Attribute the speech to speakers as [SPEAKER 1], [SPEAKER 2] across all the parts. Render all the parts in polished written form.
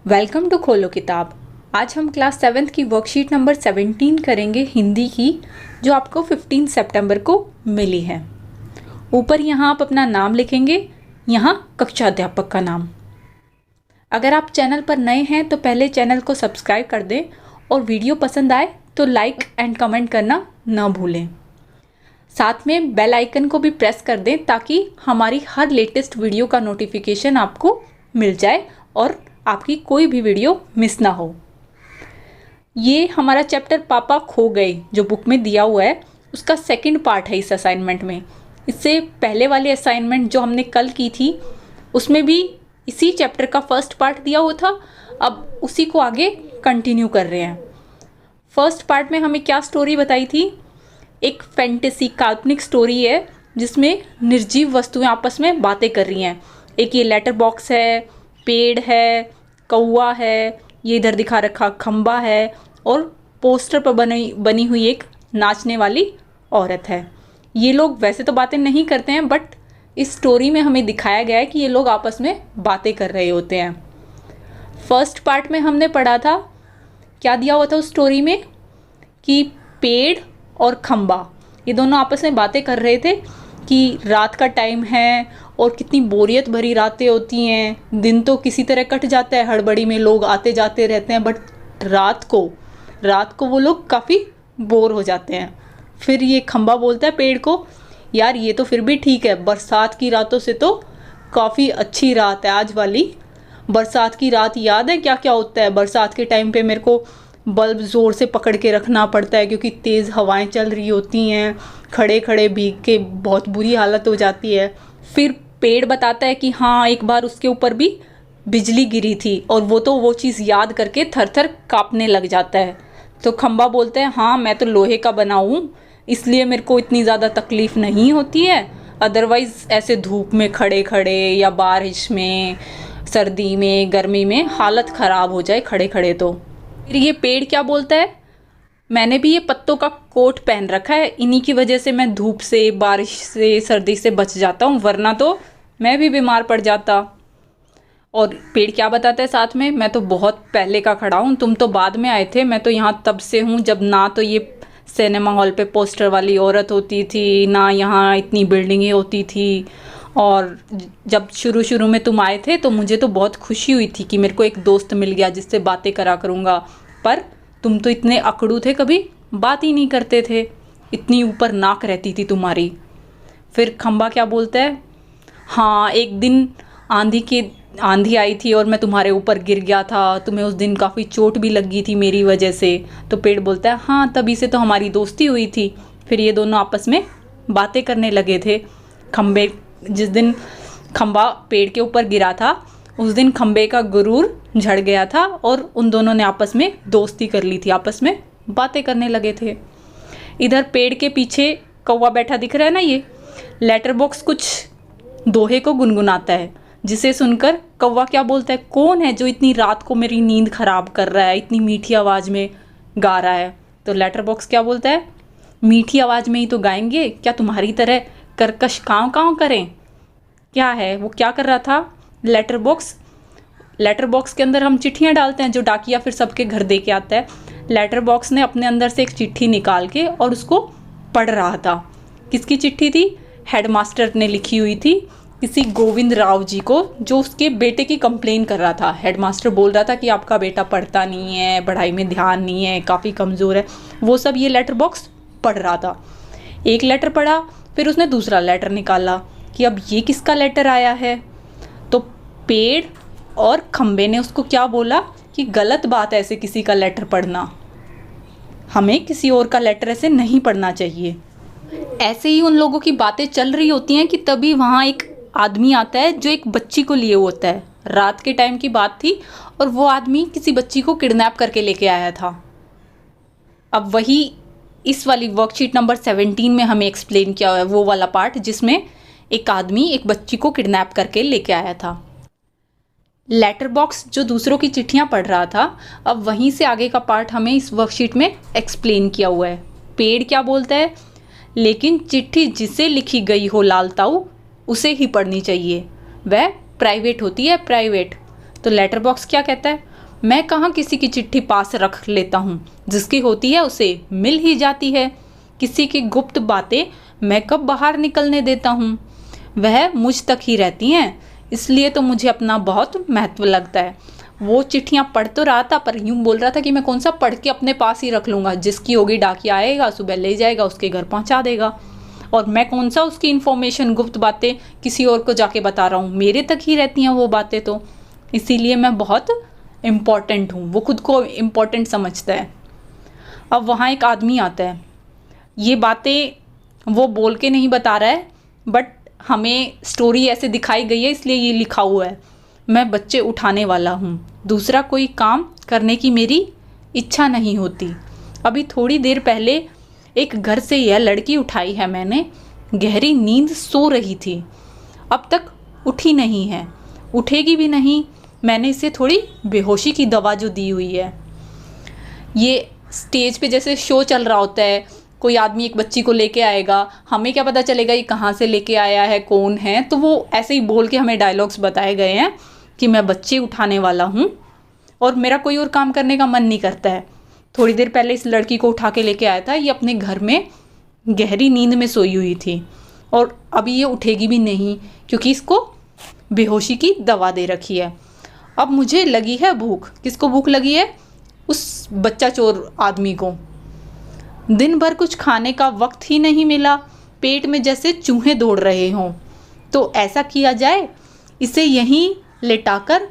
[SPEAKER 1] Welcome to खोलो किताब। आज हम क्लास 7th की वर्कशीट नंबर 17 करेंगे हिंदी की, जो आपको 15 सितंबर को मिली है। ऊपर यहाँ आप अपना नाम लिखेंगे, यहाँ कक्षा अध्यापक का नाम। अगर आप चैनल पर नए हैं तो पहले चैनल को सब्सक्राइब कर दें और वीडियो पसंद आए तो लाइक एंड कमेंट करना न भूलें। साथ में बेल आइकन को भी प्रेस कर दें ताकि हमारी हर लेटेस्ट वीडियो का नोटिफिकेशन आपको मिल जाए और आपकी कोई भी वीडियो मिस ना हो। ये हमारा चैप्टर पापा खो गए जो बुक में दिया हुआ है, उसका सेकंड पार्ट है इस असाइनमेंट में। इससे पहले वाली असाइनमेंट जो हमने कल की थी उसमें भी इसी चैप्टर का फर्स्ट पार्ट दिया हुआ था, अब उसी को आगे कंटिन्यू कर रहे हैं। फर्स्ट पार्ट में हमें क्या स्टोरी बताई थी? एक फैंटेसी काल्पनिक स्टोरी है जिसमें निर्जीव वस्तुएं आपस में बातें कर रही हैं। एक ये लेटर बॉक्स है, पेड़ है, कौवा है, ये इधर दिखा रखा खंबा है और पोस्टर पर बनी हुई एक नाचने वाली औरत है। ये लोग वैसे तो बातें नहीं करते हैं, बट इस स्टोरी में हमें दिखाया गया है कि ये लोग आपस में बातें कर रहे होते हैं। फर्स्ट पार्ट में हमने पढ़ा था, क्या दिया हुआ था उस स्टोरी में कि पेड़ और खंबा ये दोनों आपस में बातें कर रहे थे कि रात का टाइम है और कितनी बोरियत भरी रातें होती हैं। दिन तो किसी तरह कट जाता है, हड़बड़ी में लोग आते जाते रहते हैं, बट रात को वो लोग काफ़ी बोर हो जाते हैं। फिर ये खंबा बोलता है पेड़ को, यार ये तो फिर भी ठीक है, बरसात की रातों से तो काफ़ी अच्छी रात है आज वाली। बरसात की रात याद है क्या क्या होता है? बरसात के टाइम पे मेरे को बल्ब ज़ोर से पकड़ के रखना पड़ता है क्योंकि तेज़ हवाएं चल रही होती हैं, खड़े खड़े भीग के बहुत बुरी हालत हो जाती है। फिर पेड़ बताता है कि हाँ, एक बार उसके ऊपर भी बिजली गिरी थी और वो चीज़ याद करके थर थर काँपने लग जाता है। तो खंबा बोलता है, हाँ मैं तो लोहे का बना हूँ इसलिए मेरे को इतनी ज़्यादा तकलीफ़ नहीं होती है, अदरवाइज़ ऐसे धूप में खड़े खड़े या बारिश में, सर्दी में, गर्मी में हालत ख़राब हो जाए खड़े खड़े तो। फिर ये पेड़ क्या बोलता है, मैंने भी ये पत्तों का कोट पहन रखा है, इन्हीं की वजह से मैं धूप से, बारिश से, सर्दी से बच जाता हूँ, वरना तो मैं भी बीमार पड़ जाता। और पेड़ क्या बताता है साथ में, मैं तो बहुत पहले का खड़ा हूँ, तुम तो बाद में आए थे, मैं तो यहाँ तब से हूँ जब ना तो ये सिनेमा हॉल पे पोस्टर वाली औरत होती थी, ना यहाँ इतनी बिल्डिंगें होती थी। और जब शुरू शुरू में तुम आए थे तो मुझे तो बहुत खुशी हुई थी कि मेरे को एक दोस्त मिल गया जिससे बातें करा करूँगा, पर तुम तो इतने अकड़ू थे, कभी बात ही नहीं करते थे, इतनी ऊपर नाक रहती थी तुम्हारी। फिर खंबा क्या बोलता है, हाँ एक दिन आंधी आई थी और मैं तुम्हारे ऊपर गिर गया था, तुम्हें उस दिन काफ़ी चोट भी लगी थी मेरी वजह से। तो पेड़ बोलता है, हाँ तभी से तो हमारी दोस्ती हुई थी। फिर ये दोनों आपस में बातें करने लगे थे। जिस दिन खंबा पेड़ के ऊपर गिरा था उस दिन खंबे का गुरूर झड़ गया था और उन दोनों ने आपस में दोस्ती कर ली थी, आपस में बातें करने लगे थे। इधर पेड़ के पीछे कौवा बैठा दिख रहा है ना, ये लेटर बॉक्स कुछ दोहे को गुनगुनाता है, जिसे सुनकर कौवा क्या बोलता है, कौन है जो इतनी रात को मेरी नींद खराब कर रहा है, इतनी मीठी आवाज़ में गा रहा है? तो लेटर बॉक्स क्या बोलता है, मीठी आवाज़ में ही तो गाएंगे, क्या तुम्हारी तरह कर्कश काँव काँव करें? क्या है वो, क्या कर रहा था? लेटर बॉक्स के अंदर हम चिट्ठियाँ डालते हैं जो डाकिया फिर सबके घर दे के आता है। लेटर बॉक्स ने अपने अंदर से एक चिट्ठी निकाल के और उसको पढ़ रहा था। किसकी चिट्ठी थी? हेडमास्टर ने लिखी हुई थी किसी गोविंद राव जी को, जो उसके बेटे की कंप्लेन कर रहा था। हेडमास्टर बोल रहा था कि आपका बेटा पढ़ता नहीं है, पढ़ाई में ध्यान नहीं है, काफ़ी कमज़ोर है, वो सब ये लेटर बॉक्स पढ़ रहा था। एक लेटर पढ़ा, फिर उसने दूसरा लेटर निकाला कि अब ये किसका लेटर आया है। तो पेड़ और खंबे ने उसको क्या बोला कि गलत बात है ऐसे किसी का लेटर पढ़ना, हमें किसी और का लेटर ऐसे नहीं पढ़ना चाहिए। ऐसे ही उन लोगों की बातें चल रही होती हैं कि तभी वहाँ एक आदमी आता है जो एक बच्ची को लिए होता है। रात के टाइम की बात थी और वो आदमी किसी बच्ची को किडनैप करके लेके आया था। अब वही इस वाली वर्कशीट नंबर 17 में हमें एक्सप्लेन किया हुआ है, वो वाला पार्ट जिसमें एक आदमी एक बच्ची को किडनैप करके लेके आया था। लेटर बॉक्स जो दूसरों की चिट्ठियां पढ़ रहा था, अब वहीं से आगे का पार्ट हमें इस वर्कशीट में एक्सप्लेन किया हुआ है। पेड़ क्या बोलता है, लेकिन चिट्ठी जिसे लिखी गई हो लालताऊ उसे ही पढ़नी चाहिए, वह प्राइवेट होती है, प्राइवेट। तो लेटर बॉक्स क्या कहता है, मैं कहाँ किसी की चिट्ठी पास रख लेता हूँ, जिसकी होती है उसे मिल ही जाती है। किसी की गुप्त बातें मैं कब बाहर निकलने देता हूँ, वह मुझ तक ही रहती हैं, इसलिए तो मुझे अपना बहुत महत्व लगता है। वो चिट्ठियाँ पढ़ तो रहा था, पर यूँ बोल रहा था कि मैं कौन सा पढ़ के अपने पास ही रख लूँगा, जिसकी होगी डाकिया आएगा, सुबह ले जाएगा, उसके घर पहुँचा देगा, और मैं कौन सा उसकी इन्फॉर्मेशन, गुप्त बातें किसी और को जाके बता रहा हूँ, मेरे तक ही रहती हैं वो बातें, तो इसीलिए मैं बहुत इम्पॉर्टेंट हूँ। वो खुद को इम्पॉर्टेंट समझता है। अब वहाँ एक आदमी आता है, ये बातें वो बोल के नहीं बता रहा है, बट हमें स्टोरी ऐसे दिखाई गई है इसलिए ये लिखा हुआ है। मैं बच्चे उठाने वाला हूँ, दूसरा कोई काम करने की मेरी इच्छा नहीं होती। अभी थोड़ी देर पहले एक घर से यह लड़की उठाई है मैंने, गहरी नींद सो रही थी, अब तक उठी नहीं है, उठेगी भी नहीं। मैंने इसे थोड़ी बेहोशी की दवा जो दी हुई है, ये स्टेज पे जैसे शो चल रहा होता है, कोई आदमी एक बच्ची को लेके आएगा, हमें क्या पता चलेगा ये कहाँ से लेके आया है, कौन है, तो वो ऐसे ही बोल के हमें डायलॉग्स बताए गए हैं कि मैं बच्चे उठाने वाला हूँ और मेरा कोई और काम करने का मन नहीं करता है। थोड़ी देर पहले इस लड़की को उठा के लेके आया था, ये अपने घर में गहरी नींद में सोई हुई थी और अभी ये उठेगी भी नहीं क्योंकि इसको बेहोशी की दवा दे रखी है। अब मुझे लगी है भूख। किसको भूख लगी है? उस बच्चा चोर आदमी को। दिन भर कुछ खाने का वक्त ही नहीं मिला, पेट में जैसे चूहे दौड़ रहे हों। तो ऐसा किया जाए, इसे यहीं लेटाकर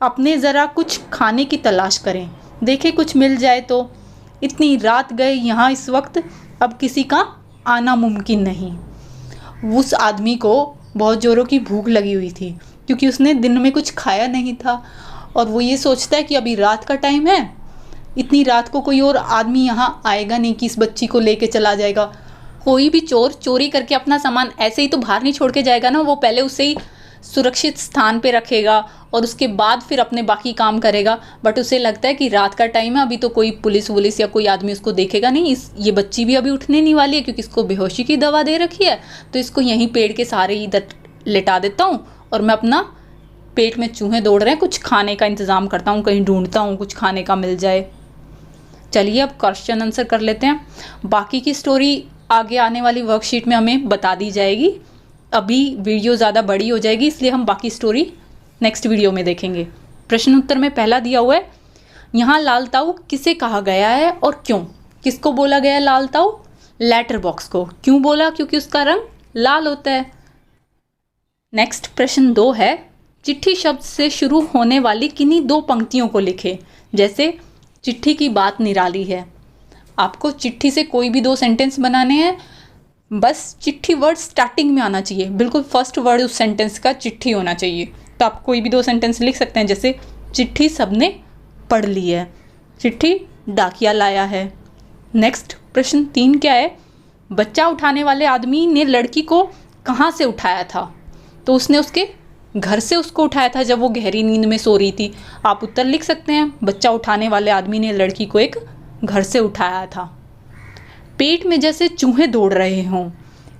[SPEAKER 1] अपने ज़रा कुछ खाने की तलाश करें, देखे कुछ मिल जाए तो। इतनी रात गए यहाँ इस वक्त, अब किसी का आना मुमकिन नहीं। उस आदमी को बहुत ज़ोरों की भूख लगी हुई थी क्योंकि उसने दिन में कुछ खाया नहीं था और वो ये सोचता है कि अभी रात का टाइम है, इतनी रात को कोई और आदमी यहाँ आएगा नहीं कि इस बच्ची को लेके चला जाएगा। कोई भी चोर चोरी करके अपना सामान ऐसे ही तो बाहर नहीं छोड़ के जाएगा ना, वो पहले उसे ही सुरक्षित स्थान पे रखेगा और उसके बाद फिर अपने बाकी काम करेगा। बट उसे लगता है कि रात का टाइम है, अभी तो कोई पुलिस वुलिस या कोई आदमी उसको देखेगा नहीं, ये बच्ची भी अभी उठने नहीं वाली है क्योंकि इसको बेहोशी की दवा दे रखी है, तो इसको यहीं पेड़ के सहारे इधर लेटा देता हूँ और मैं अपना पेट में चूहे दौड़ रहे हैं, कुछ खाने का इंतज़ाम करता हूँ, कहीं ढूंढता हूँ कुछ खाने का मिल जाए। चलिए अब क्वेश्चन आंसर कर लेते हैं। बाकी की स्टोरी आगे आने वाली वर्कशीट में हमें बता दी जाएगी। अभी वीडियो ज़्यादा बड़ी हो जाएगी इसलिए हम बाकी स्टोरी नेक्स्ट वीडियो में देखेंगे। प्रश्न उत्तर में पहला दिया हुआ है, यहाँ लाल ताऊ किसे कहा गया है और क्यों? किसको बोला गया है लाल ताऊ? लेटर बॉक्स को। क्यों बोला? क्योंकि उसका रंग लाल होता है। नेक्स्ट प्रश्न 2 है, चिट्ठी शब्द से शुरू होने वाली किन्हीं 2 पंक्तियों को लिखे। जैसे चिट्ठी की बात निराली है। आपको चिट्ठी से कोई भी 2 सेंटेंस बनाने हैं, बस चिट्ठी वर्ड स्टार्टिंग में आना चाहिए, बिल्कुल फर्स्ट वर्ड उस सेंटेंस का चिट्ठी होना चाहिए। तो आप कोई भी 2 सेंटेंस लिख सकते हैं, जैसे चिट्ठी सबने पढ़ ली है, चिट्ठी डाकिया लाया है। नेक्स्ट प्रश्न 3 क्या है, बच्चा उठाने वाले आदमी ने लड़की को कहाँ से उठाया था? तो उसने उसके घर से उसको उठाया था जब वो गहरी नींद में सो रही थी। आप उत्तर लिख सकते हैं, बच्चा उठाने वाले आदमी ने लड़की को एक घर से उठाया था। पेट में जैसे चूहे दौड़ रहे हों,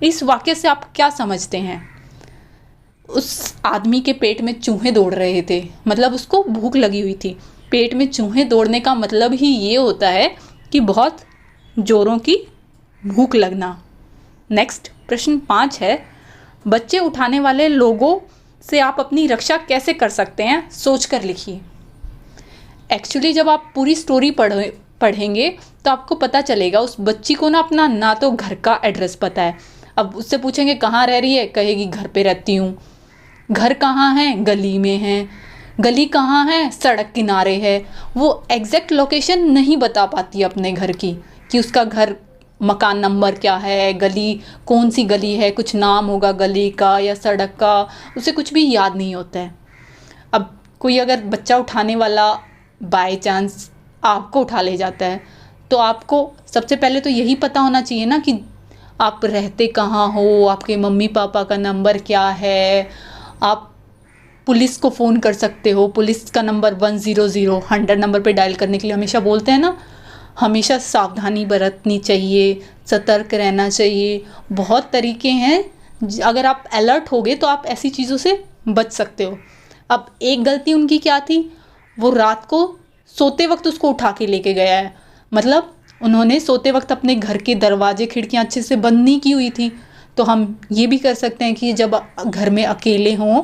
[SPEAKER 1] इस वाक्य से आप क्या समझते हैं? उस आदमी के पेट में चूहे दौड़ रहे थे, मतलब उसको भूख लगी हुई थी। पेट में चूहे दौड़ने का मतलब ही ये होता है कि बहुत जोरों की भूख लगना। नेक्स्ट प्रश्न 5 है, बच्चे उठाने वाले लोगों से आप अपनी रक्षा कैसे कर सकते हैं? सोच कर लिखिए। एक्चुअली जब आप पूरी स्टोरी पढ़ेंगे तो आपको पता चलेगा उस बच्ची को ना अपना ना तो घर का एड्रेस पता है। अब उससे पूछेंगे कहाँ रह रही है, कहेगी घर पे रहती हूँ। घर कहाँ है? गली में है। गली कहाँ है? सड़क किनारे है। वो एग्जैक्ट लोकेशन नहीं बता पाती अपने घर की, कि उसका घर मकान नंबर क्या है, गली कौन सी गली है, कुछ नाम होगा गली का या सड़क का, उसे कुछ भी याद नहीं होता है। अब कोई अगर बच्चा उठाने वाला बाय चांस आपको उठा ले जाता है तो आपको सबसे पहले तो यही पता होना चाहिए ना कि आप रहते कहाँ हो, आपके मम्मी पापा का नंबर क्या है। आप पुलिस को फ़ोन कर सकते हो, पुलिस का नंबर 100 नंबर पे डायल करने के लिए हमेशा बोलते हैं ना। हमेशा सावधानी बरतनी चाहिए, सतर्क रहना चाहिए। बहुत तरीके हैं, अगर आप अलर्ट होगे तो आप ऐसी चीज़ों से बच सकते हो। अब एक गलती उनकी क्या थी, वो रात को सोते वक्त उसको उठा के लेके गया है, मतलब उन्होंने सोते वक्त अपने घर के दरवाजे खिड़कियां अच्छे से बंद नहीं की हुई थी। तो हम ये भी कर सकते हैं कि जब घर में अकेले हों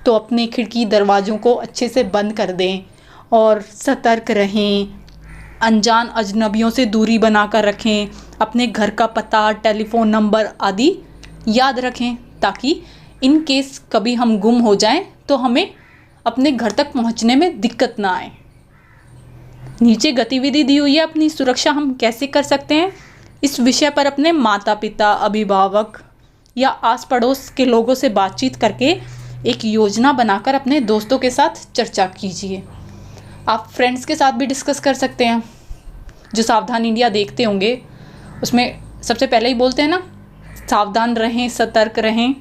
[SPEAKER 1] तो अपने खिड़की दरवाज़ों को अच्छे से बंद कर दें और सतर्क रहें, अनजान अजनबियों से दूरी बना कर रखें, अपने घर का पता, टेलीफोन नंबर आदि याद रखें, ताकि इन केस कभी हम गुम हो जाएं तो हमें अपने घर तक पहुंचने में दिक्कत ना आए। नीचे गतिविधि दी हुई है, अपनी सुरक्षा हम कैसे कर सकते हैं, इस विषय पर अपने माता पिता, अभिभावक या आस पड़ोस के लोगों से बातचीत करके एक योजना बनाकर अपने दोस्तों के साथ चर्चा कीजिए। आप फ्रेंड्स के साथ भी डिस्कस कर सकते हैं। जो सावधान इंडिया देखते होंगे उसमें सबसे पहले ही बोलते हैं ना, सावधान रहें, सतर्क रहें।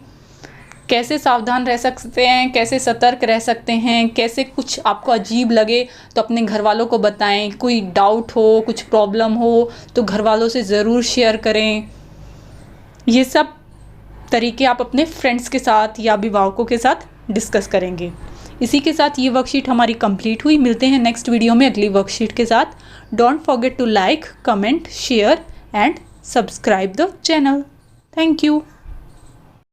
[SPEAKER 1] कैसे सावधान रह सकते हैं, कैसे सतर्क रह सकते हैं, कैसे कुछ आपको अजीब लगे तो अपने घर वालों को बताएं, कोई डाउट हो, कुछ प्रॉब्लम हो तो घर वालों से ज़रूर शेयर करें। ये सब तरीके आप अपने फ्रेंड्स के साथ या अभिभावकों के साथ डिस्कस करेंगे। इसी के साथ ये वर्कशीट हमारी कंप्लीट हुई। मिलते हैं नेक्स्ट वीडियो में अगली वर्कशीट के साथ। Don't forget to like, comment, share and subscribe the channel. Thank you.